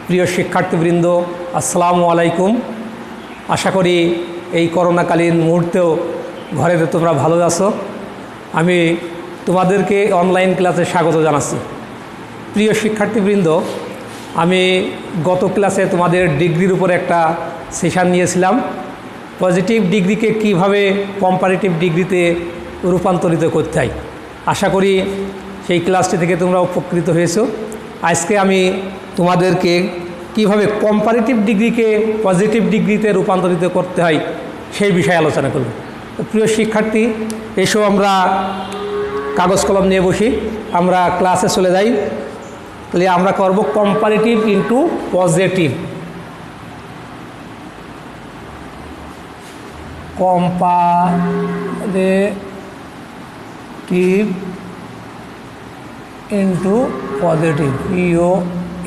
প্রিয় শিক্ষার্থীবৃন্দ, আসসালামু আলাইকুম। আশা করি এই করোনাকালীন মুহূর্তেও ঘরেতে তোমরা ভালো আছো। আমি তোমাদেরকে অনলাইন ক্লাসে স্বাগত জানাচ্ছি। প্রিয় শিক্ষার্থীবৃন্দ, আমি গত ক্লাসে তোমাদের ডিগ্রির উপরে একটা সেশন নিয়েছিলাম, পজিটিভ ডিগ্রিকে কিভাবে কম্পারেটিভ ডিগ্রিতে রূপান্তরিত করতে হয়। আশা করি সেই ক্লাসটি থেকে তোমরা উপকৃত হয়েছো। আজকে আমি তোমাদেরকে কিভাবে কম্পারেটিভ ডিগ্রিকে পজিটিভ ডিগ্রিতে রূপান্তরিত করতে হয় সেই বিষয়ে আলোচনা করব। প্রিয় শিক্ষার্থী, এসো আমরা কাগজ কলম নিয়ে বসি, আমরা ক্লাসে চলে যাই। তাহলে আমরা করব comparative into positive. Comparative into positive,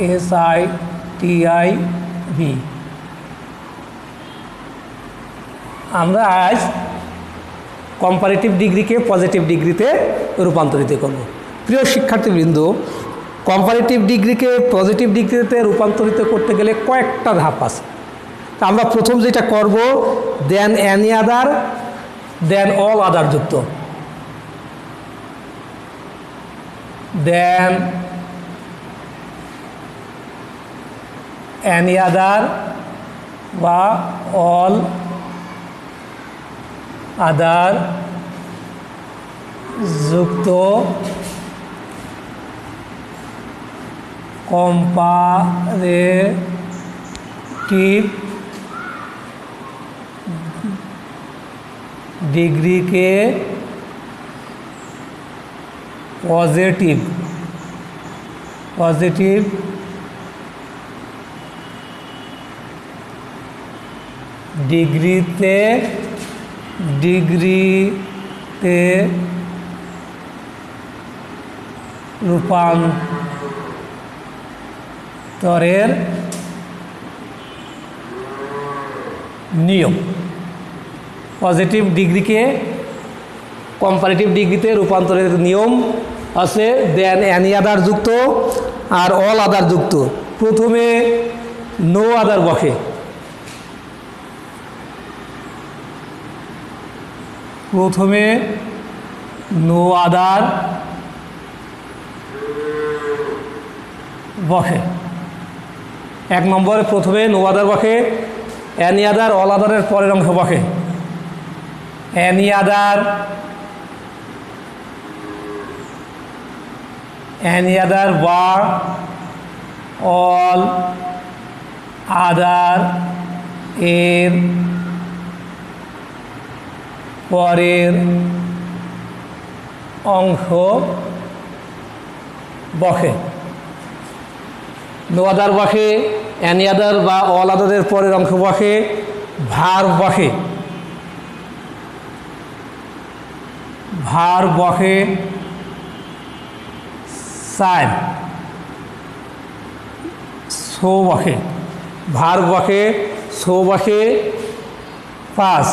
POSITIV। আমরা আজ কম্পারেটিভ ডিগ্রিকে পজিটিভ ডিগ্রিতে রূপান্তরিত করব। প্রিয় শিক্ষার্থীবৃন্দ, কম্পারেটিভ ডিগ্রিকে পজিটিভ ডিগ্রিতে রূপান্তরিত করতে গেলে কয়েকটা ধাপ আছে। তা আমরা প্রথম যেটা করব, দেন এনি আদার, দেন অল আদার যুক্ত, দেন এনি আদার বা অল আদার যুক্ত কম্পারেটিভ ডিগ্রিকে পজিটিভ ডিগ্রিতে রূপান্তরের নিয়ম। পজিটিভ ডিগ্রিকে কম্পারেটিভ ডিগ্রিতে রূপান্তরের নিয়ম আছে দেন এনি আদার যুক্ত আর অল আদার যুক্ত। প্রথমে নো আদার বসে, প্রথমে নো আদার বসে। এক নম্বরে প্রথমে নো আদার বসে, এনি আদার অল আদারের পরের অংশ বসে। এনি আদার বা অল আদার এর পরের অংশ বসে। নো আদার বসে, এনি আদার বা অল আদারের পরের অংশ বসে, ভার্ব বসে, সাইড, সো বসে, ভার্ব বসে, সো বসে, পাস।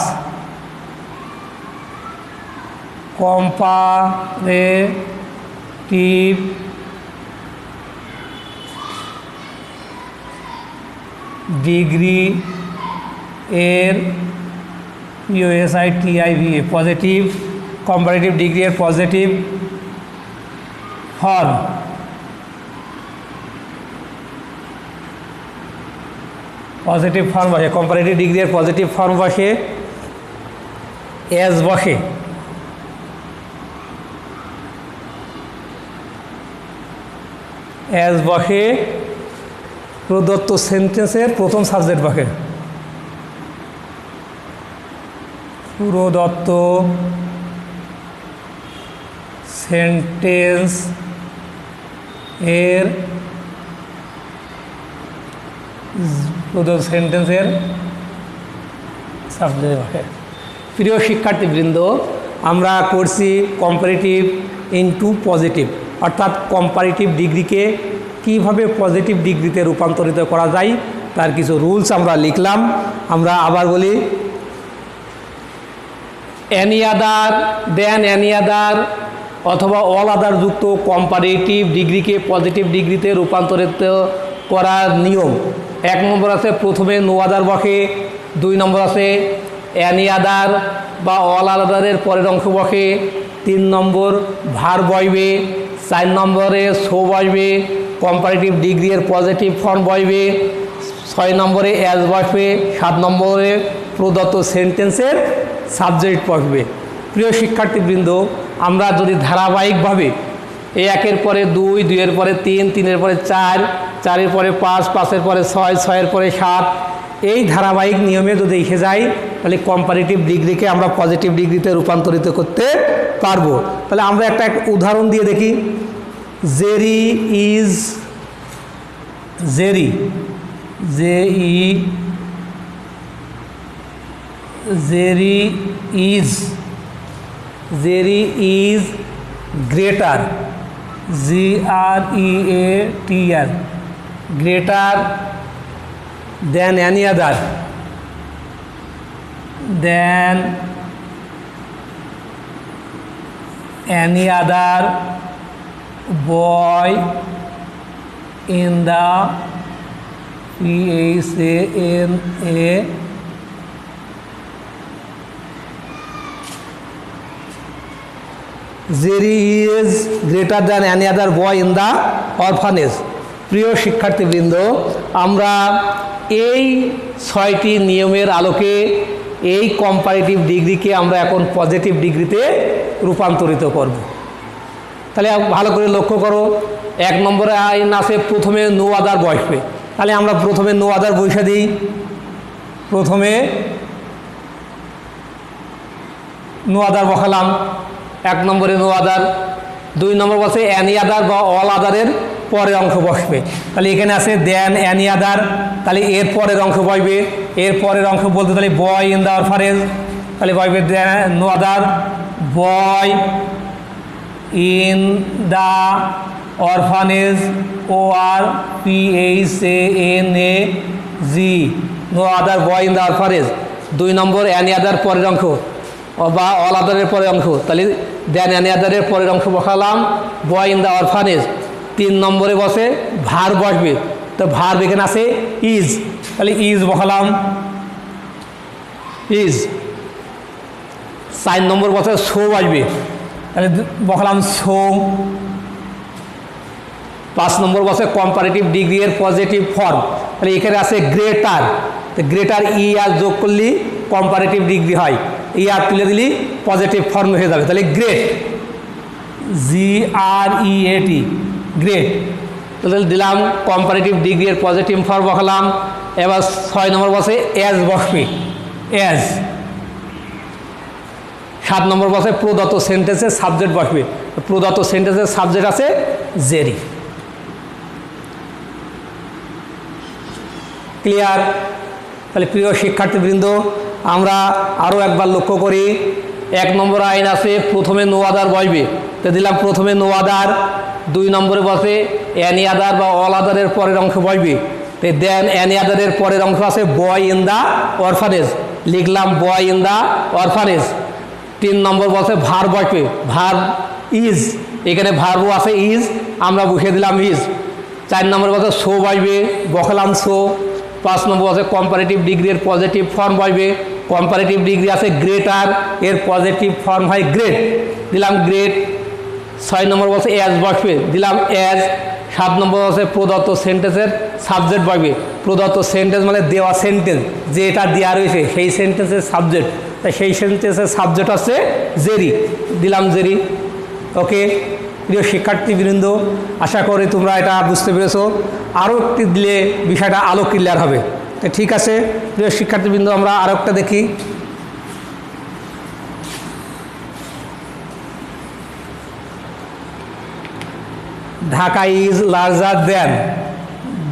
কম্পারেটিভ ডিগ্রি এর POSITIV পজিটিভ, কম্পারেটিভ ডিগ্রি এর পজিটিভ ফর্ম। পজিটিভ ফর্ম বসে, কম্পারেটিভ ডিগ্রি এর পজিটিভ ফর্ম বসে, এস বসে, এস বসে, প্রদত্ত সেন্টেন্সের প্রথম সাবজেক্ট বসে, প্রদত্ত সেন্টেন্স এর সাবজেক্ট বসে। প্রিয় শিক্ষার্থীবৃন্দ, আমরা করছি কম্পারেটিভ ইনটু পজিটিভ, অর্থাৎ কম্পারেটিভ ডিগ্রিকে কিভাবে পজিটিভ ডিগ্রিতে রূপান্তরিত করা যায় তার কিছু রুলস আমরা লিখলাম। আমরা আবার বলি, any other, than any other অথবা অল আদার যুক্ত কম্পারেটিভ ডিগ্রিকে পজিটিভ ডিগ্রিতে রূপান্তরিত করার নিয়ম। 1 নম্বর আছে প্রথমে নো আদার বসে, 2 নম্বর আছে অ্যানি আদার বা অল আদারের পরের অংশ বসে, 3 নম্বর ভার বসবে, 4 নম্বরে সো বসবে, কম্পারেটিভ ডিগ্রি এর পজিটিভ ফর্ম বসবে, 6 নম্বরে অ্যাজ বসবে, 7 নম্বরে প্রদত্ত সেন্টেন্সের সাবজেক্ট বসবে। প্রিয় শিক্ষার্থীবৃন্দ, আমরা যদি ধারাবাহিকভাবে এই 1-এর পরে 2, 2-এর পরে 3, 3-এর পরে 4, 4-এর পরে 5, 5-এর পরে 6, 6-এর পরে 7 এই ধারাবাহিক নিয়মে যদি লিখে যাই তাহলে কম্পারেটিভ ডিগ্রিকে আমরা পজিটিভ ডিগ্রিতে রূপান্তরিত করতে পারবো। তাহলে আমরা একটা উদাহরণ দিয়ে দেখি। Jerry is, Jerry Jerry is greater, GREATR, greater than any other, boy in the PHANA Jerry is greater than any other boy in the orphanage। প্রিয় শিক্ষার্থীবৃন্দ, আমরা এই 6টি নিয়মের আলোকে এই কম্পারেটিভ ডিগ্রিকে আমরা এখন পজিটিভ ডিগ্রিতে রূপান্তরিত করব। তাহলে ভালো করে লক্ষ্য করো, 1 নম্বরে আইন আছে প্রথমে নো আদার বসবে। তাহলে আমরা প্রথমে নো আদার বসে দিই। প্রথমে নো আদার বসালাম, 1 নম্বরে নো আদার। 2 নম্বর বলছে অ্যানি আদার বা অল আদারের পরের অংশ বসবে। তাহলে এখানে আছে দেন অ্যানি আদার, তাহলে এর পরের অংশ বসবে। এর পরের অংশ বলতে তাহলে বয় ইন দ্য অরফানেজ, তাহলে বসবে no other boy in the orphanage, ORPHANAG, no other boy in the orphanage. 2 number any other পরের অংশ বা অল আদারের পরের অংশ, তাহলে দেন অ্যানি আদারের পরের অংশ বসালাম বয় ইন দ্য অরফানেজ। 3 নম্বরে বসে ভার বসবে, তো ভার এখানে আছে ইজ, তাহলে ইজ বসালাম ইজ। 4 নম্বর বসে সো বসবে, তাহলে বসালাম সো। 5 নম্বর বসে কম্পারেটিভ ডিগ্রি এর পজিটিভ ফর্ম, তাহলে এখানে আছে গ্রেটার, তো গ্রেটার ই আর যোগ করলে কম্পারেটিভ ডিগ্রি হয়, ই আর তুলে দিলি পজিটিভ ফর্ম হয়ে যাবে, তাহলে গ্রেট, GREAT, গ্রেট। তাহলে দিলাম কম্পারেটিভ ডিগ্রি এর পজিটিভ ফর্ম বসালাম। এবার 6 নম্বর বসে অ্যাজ বসবে, অ্যাজ। 7 নম্বর বসে প্রদত্ত সেন্টেন্সের সাবজেক্ট বসবে, প্রদত্ত সেন্টেন্সের সাবজেক্ট আছে জেরি। ক্লিয়ার? তাহলে প্রিয় শিক্ষার্থীবৃন্দ, আমরা আরও একবার লক্ষ্য করি। 1 নম্বর আইন আছে প্রথমে নো আদার বসবে, তো দিলাম প্রথমে নো আদার। 2 নম্বরে বসে অ্যানি আদার বা অল আদারের পরের অংশ বসবে, তো দেন অ্যানি আদারের পরের অংশ আছে বয় ইন দ্য অরফানেজ, লিখলাম বয় ইন দ্য অরফানেজ। 3 নম্বর বসে ভার বসবে, ভার ইজ, এখানে ভারও আছে ইজ, আমরা বসিয়ে দিলাম ইজ। 4 নম্বর বসে সো বসবে, বসালাম সো। 5 নম্বর আছে কম্পারেটিভ ডিগ্রি এর পজিটিভ ফর্ম বসবে, কম্পারেটিভ ডিগ্রি আছে গ্রেটার, এর পজিটিভ ফর্ম হয় গ্রেট, দিলাম গ্রেট। 6 নম্বর বলছে অ্যাজ বসবে, দিলাম অ্যাজ। 7 নম্বর আছে প্রদত্ত সেন্টেন্সের সাবজেক্ট বসবে, প্রদত্ত সেন্টেন্স মানে দেওয়া সেন্টেন্স, যেটা দেওয়া রয়েছে সেই সেন্টেন্সের সাবজেক্ট, তাই সেই সেন্টেন্সের সাবজেক্ট আছে জেরি, দিলাম জেরি। ওকে প্রিয় শিক্ষার্থীবৃন্দ, আশা করি তোমরা এটা বুঝতে পেরেছো। আরও একটি দিলে বিষয়টা আলো ক্লিয়ার হবে। তো ঠিক আছে প্রিয় শিক্ষার্থীবৃন্দ, আমরা আরও একটা দেখি। Dhaka is larger then,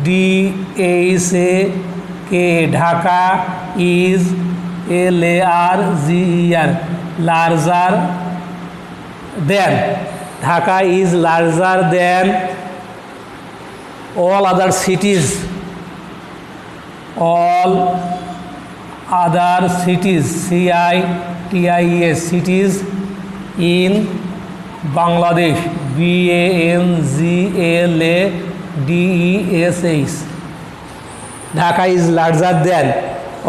DHAK, Dhaka is LARGER, larger then, Dhaka is larger then all other cities, all other cities, CITIES, cities in Bangladesh, DESH, Dhaka is larger than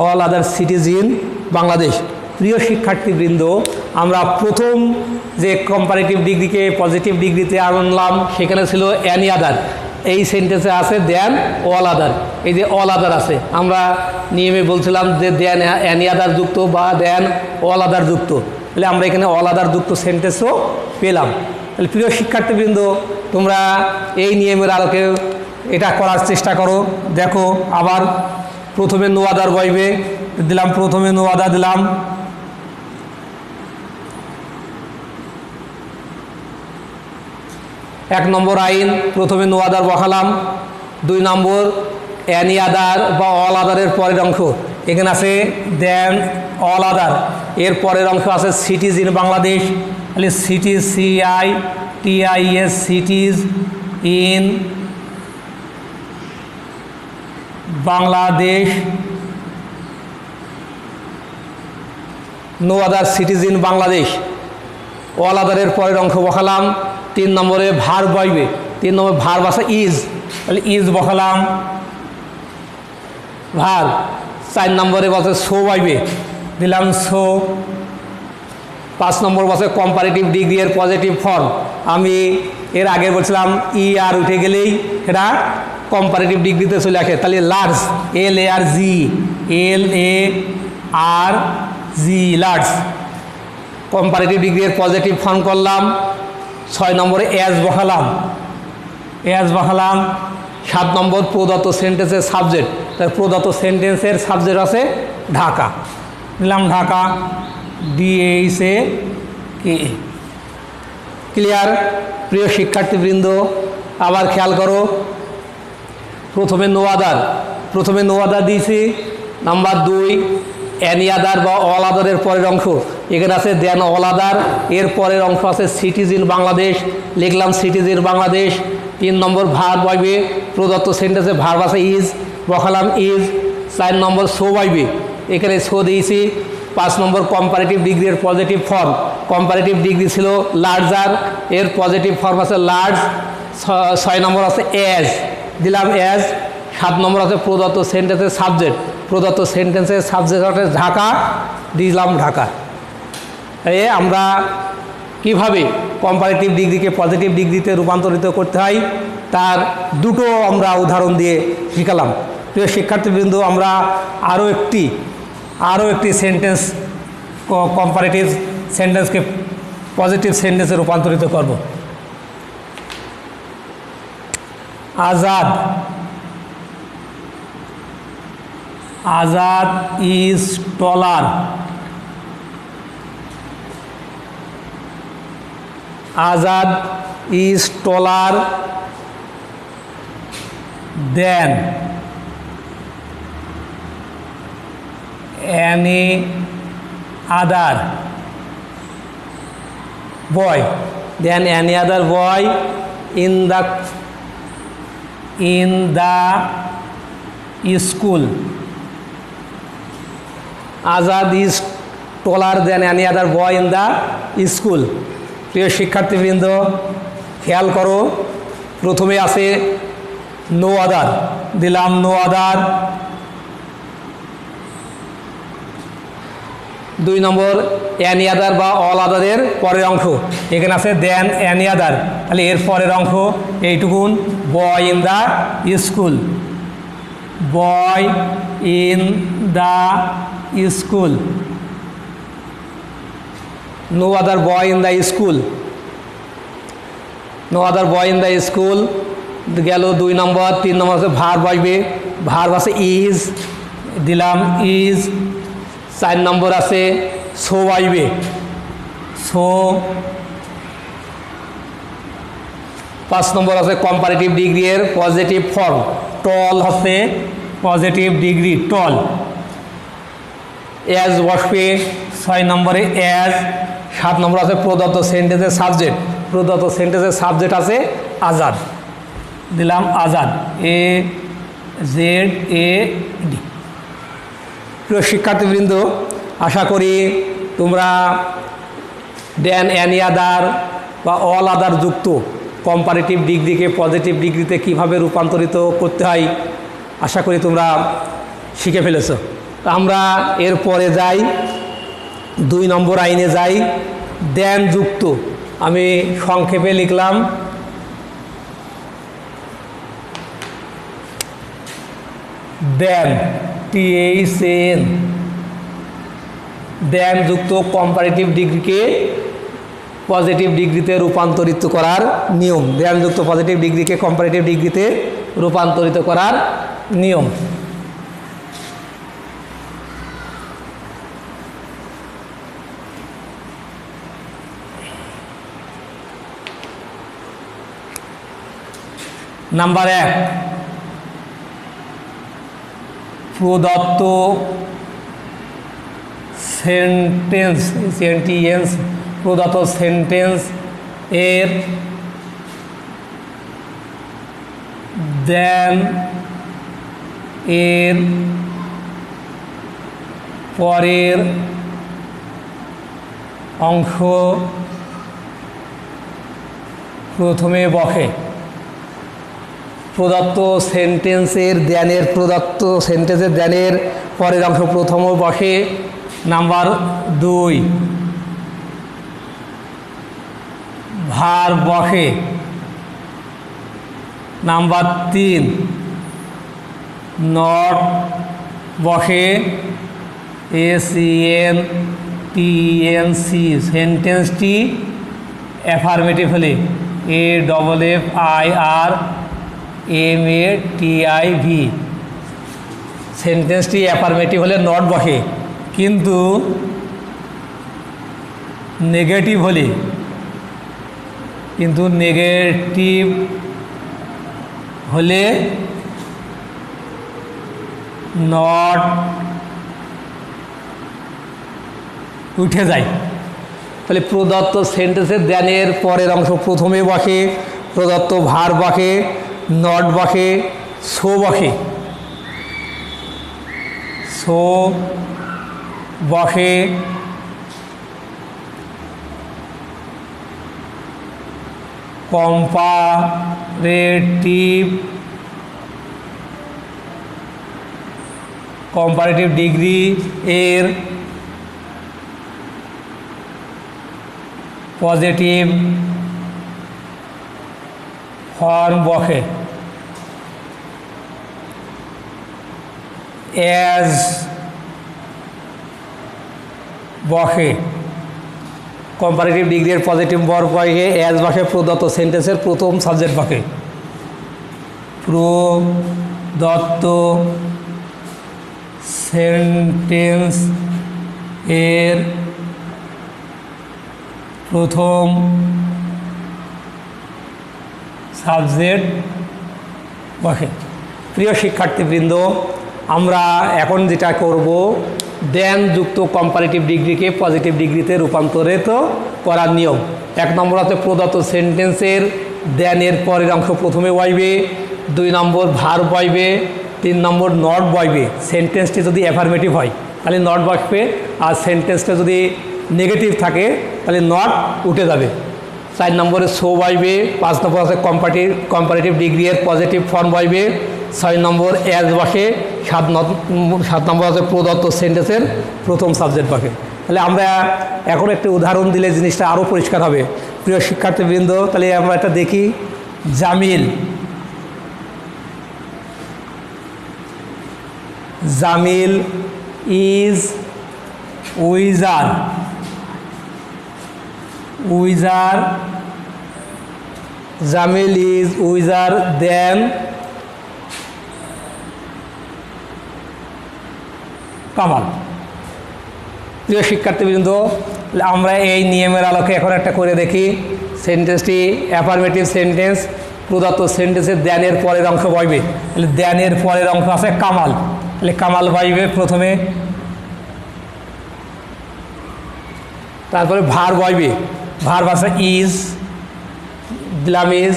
all other cities in Bangladesh. প্রিয় শিক্ষার্থীবৃন্দ, আমরা প্রথম যে কম্পারেটিভ ডিগ্রিকে পজিটিভ ডিগ্রিতে আনলাম সেখানে ছিল any other, এই সেন্টেন্সে আছে দেন অল আদার। এই যে অল আদার আছে, আমরা নিয়মে বলছিলাম যে দেন অ্যানি আদার যুক্ত বা দেন অল আদার যুক্ত, তাহলে আমরা এখানে অল আদার যুক্ত সেন্টেন্সও পেলাম। তাহলে প্রিয় শিক্ষার্থীবৃন্দ, তোমরা এই নিয়মের আলোকে এটা করার চেষ্টা করো। দেখো, আবার প্রথমে নো আদার বইবে দিলাম, প্রথমে নো আদার দিলাম, এক নম্বর আইন প্রথমে নো আদার বসালাম। 2 নম্বর অ্যানি আদার বা অল আদারের পরের অংশ, এখানে আছে দেন অল আদার, এর পরের অংশ আছে সিটিজ ইন বাংলাদেশ, তাহলে cities CITIS cities in Bangladesh, no other cities in Bangladesh, all আদারের পরের অংশ বসালাম। 3 নম্বরে ভার্ব বইবে, 3 নম্বর ভার্ব আছে ইজ, তাহলে ইজ বসালাম ভার্ব। 4 নম্বরে বসে সো বইবে, দিলাম সো। 5 নম্বর বসে কম্পারেটিভ ডিগ্রি এর পজিটিভ ফর্ম, আমি এর আগে বলছিলাম আর উঠে গেলেই এটা কম্পারেটিভ ডিগ্রিতে চলে আসে, তাহলে large LARG large comparative degree এর পজিটিভ ফর্ম করলাম। 6 নম্বরে অ্যাজ বসালাম, 7 নম্বর প্রদত্ত সেন্টেন্সের সাবজেক্ট, তার প্রদত্ত সেন্টেন্সের সাবজেক্ট আছে ঢাকা, দিলাম ঢাকা DHA। ক্লিয়ার? প্রিয় শিক্ষার্থীবৃন্দ, আবার খেয়াল করো, প্রথমে নো আদার দিয়েছি। নাম্বার 2 অ্যানি আদার বা অল আদারের পরের অংশ, এখানে আছে দেন অল আদার, এর পরের অংশ আছে সিটিজ ইন বাংলাদেশ, লিখলাম সিটিজ ইন বাংলাদেশ। 3 নম্বর ভার্ব বইবে, প্রদত্ত সেন্টেন্সে ভার্ব আছে ইজ, বসালাম ইজ। 4 নম্বর সো বইবে, এখানে সো দিয়েছি। 5 নম্বর কম্পারেটিভ ডিগ্রি এর পজিটিভ ফর্ম, কম্পারেটিভ ডিগ্রি ছিল লার্জার, এর পজিটিভ ফর্ম আছে লার্জ। 6 নম্বর আছে অ্যাজ, দিলাম অ্যাজ। 7 নম্বর আছে প্রদত্ত সেন্টেন্সের সাবজেক্ট, প্রদত্ত সেন্টেন্সের সাবজেক্ট হচ্ছে ঢাকা, দিলাম ঢাকা। আমরা কিভাবে কম্পারেটিভ ডিগ্রিকে পজিটিভ ডিগ্রিতে রূপান্তরিত করতে হয় তার দুটো আমরা উদাহরণ দিয়ে শিখালাম। প্রিয় শিক্ষার্থীবৃন্দ, আমরা আরও একটি সেন্টেন্স কম্পারেটিভ সেন্টেন্সকে পজিটিভ সেন্টেন্সে রূপান্তরিত করব। Azad is taller, Azad is taller than any other boy, than any other boy in the school. Azad is taller than any other boy in the school. প্রিয় শিক্ষার্থীবৃন্দ, খেয়াল করো, প্রথমে আছে নো আদার, দিলাম নো আদার। 2 নম্বর অ্যানি আদার বা all আদারের পরের অংশ, এখানে আছে দেন অ্যানি আদার, তাহলে এর পরের অংশ এইটুকুন, boy in the school, boy in the school, no other boy in the school, no other boy in the school গেল 2 নম্বর। 3 নম্বর আছে ভার্ব আসবে, ভার্ব আছে ইজ, দিলাম ইজ। 4 নম্বর আছে সো আসবে, সো। 5 নম্বর আছে কম্পারেটিভ ডিগ্রি এর পজিটিভ ফর্ম, টল হচ্ছে পজিটিভ ডিগ্রি, টল। অ্যাজ বসবে 6 নম্বরে অ্যাজ। 7 নম্বর আছে প্রদত্ত সেন্টেন্সের সাবজেক্ট, প্রদত্ত সেন্টেন্সের সাবজেক্ট আছে আজাদ, দিলাম আজাদ, AZAD। প্রিয় শিক্ষার্থীবৃন্দ, আশা করি তোমরা দেন অ্যানি আদার বা অল আদার যুক্ত কম্পারেটিভ ডিগ্রিকে পজিটিভ ডিগ্রিতে কিভাবে রূপান্তরিত করতে হয় আশা করি তোমরা শিখে ফেলেছ। আমরা এরপরে যাই 2 নম্বর আইনে যাই, দেনযুক্ত। আমি সংক্ষেপে লিখলাম দেন, THAN, দেনযুক্ত কম্পারেটিভ ডিগ্রিকে পজিটিভ ডিগ্রিতে রূপান্তরিত করার নিয়ম। দেনযুক্ত পজিটিভ ডিগ্রিকে কম্পারেটিভ ডিগ্রিতে রূপান্তরিত করার নিয়ম। নাম্বার 1, প্রদত্ত সেন্টেন্স প্রদত্ত সেন্টেন্স এর দেন এর পরের অংশ প্রথমে বসে। প্রদত্ত সেন্টেন্সের দেনের পরের অংশ প্রথমে বসে। নাম্বার 2, ভার বসে। নাম্বার 3, নট বসে। SENTENC, সেন্টেন্সটি অ্যাফার্মেটিভ হলে AFFIRMATIV, সেন্টেন্সটি অ্যাফার্মেটিভ হলে নট বসে, কিন্তু নেগেটিভ হলে নট উঠে যায়। তাহলে প্রদত্ত সেন্টেন্সের দেনের পরের অংশ প্রথমে বসে, প্রদত্ত ভার বসে, নট বসে, সো বসে। কম্পারেটিভ ডিগ্রি এর পজিটিভ ফর্ম বসে। অ্যাজ বসে। কম্পারেটিভ ডিগ্রির পজিটিভ ফর্ম বসে, অ্যাজ বসে। প্রদত্ত সেন্টেন্সের প্রথম সাবজেক্ট বসে। প্রদত্ত সেন্টেন্স এর প্রথম সাবজেক্ট বসে। প্রিয় শিক্ষার্থীবৃন্দ, আমরা এখন যেটা করব, দেনযুক্ত কম্পারেটিভ ডিগ্রিকে পজিটিভ ডিগ্রিতে রূপান্তরিত করার নিয়ম। 1 নম্বর হচ্ছে প্রদত্ত সেন্টেন্সের দেনের পরের অংশ প্রথমে বসবে। 2 নম্বর ভার বসবে। 3 নম্বর নট বসবে। সেন্টেন্সটি যদি অ্যাফার্মেটিভ হয় তাহলে নট বসবে, আর সেন্টেন্সটা যদি নেগেটিভ থাকে তাহলে নট উঠে যাবে। 4 নম্বরে সো বসবে। 5 নম্বর আছে কম্পারেটিভ ডিগ্রি এর পজিটিভ ফর্ম বসবে। 6 নম্বর অ্যাজ বসে। 7 নম্বর আছে প্রদত্ত সেন্টেন্সের প্রথম সাবজেক্ট বসে। তাহলে আমরা এখন একটি উদাহরণ দিলে জিনিসটা আরও পরিষ্কার হবে। প্রিয় শিক্ষার্থীবৃন্দ, তাহলে আমরা একটা দেখি। জামিল ইজ উইজার। জামিল ইজ উইজার দেন কামাল। প্রিয় শিক্ষার্থীবৃন্দ, আমরা এই নিয়মের আলোকে এখন একটা করে দেখি। সেন্টেন্সটি অ্যাফার্মেটিভ সেন্টেন্স, প্রদত্ত সেন্টেন্সের দেনের পরের অংশ বসবে। তাহলে দেনের পরের অংশ আছে কামাল, তাহলে কামাল বসবে প্রথমে। তারপরে ভার বসবে। ভার বসে ইজ, দিলাম ইজ।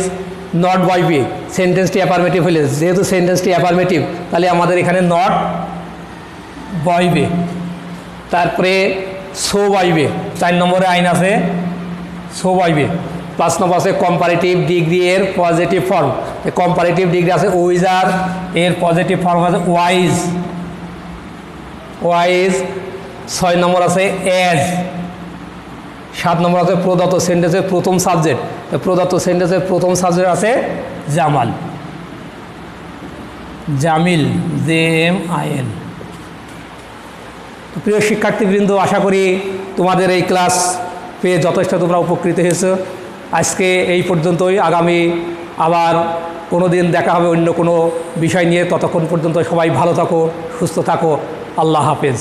নট বসবে। সেন্টেন্সটি অ্যাফার্মেটিভ হলে, যেহেতু সেন্টেন্সটি অ্যাফার্মেটিভ তাহলে আমাদের এখানে নট বসবে। তারপরে সো বসবে। 4 নম্বরে আইন আছে, সো বসবে। 5 নম্বর আছে কম্পারেটিভ ডিগ্রি এর পজিটিভ ফর্ম। কম্পারেটিভ ডিগ্রি আছে উইজার, এর পজিটিভ ফর্ম আছে ওয়াইজ। 6 নম্বর আছে এজ। 7 নম্বর আছে প্রদত্ত সেন্টেন্সের প্রথম সাবজেক্ট। প্রদত্ত সেন্টেন্সের প্রথম সাবজেক্ট আছে জামাল, জামিল, JMIL। প্রিয় শিক্ষার্থীবৃন্দ, আশা করি তোমাদের এই ক্লাস পেয়ে যথেষ্ট তোমরা উপকৃত হয়েছো। আজকে এই পর্যন্তই। আগামী আবার কোনো দিন দেখা হবে অন্য কোনো বিষয় নিয়ে। ততক্ষণ পর্যন্ত সবাই ভালো থাকো, সুস্থ থাকো। আল্লাহ হাফেজ।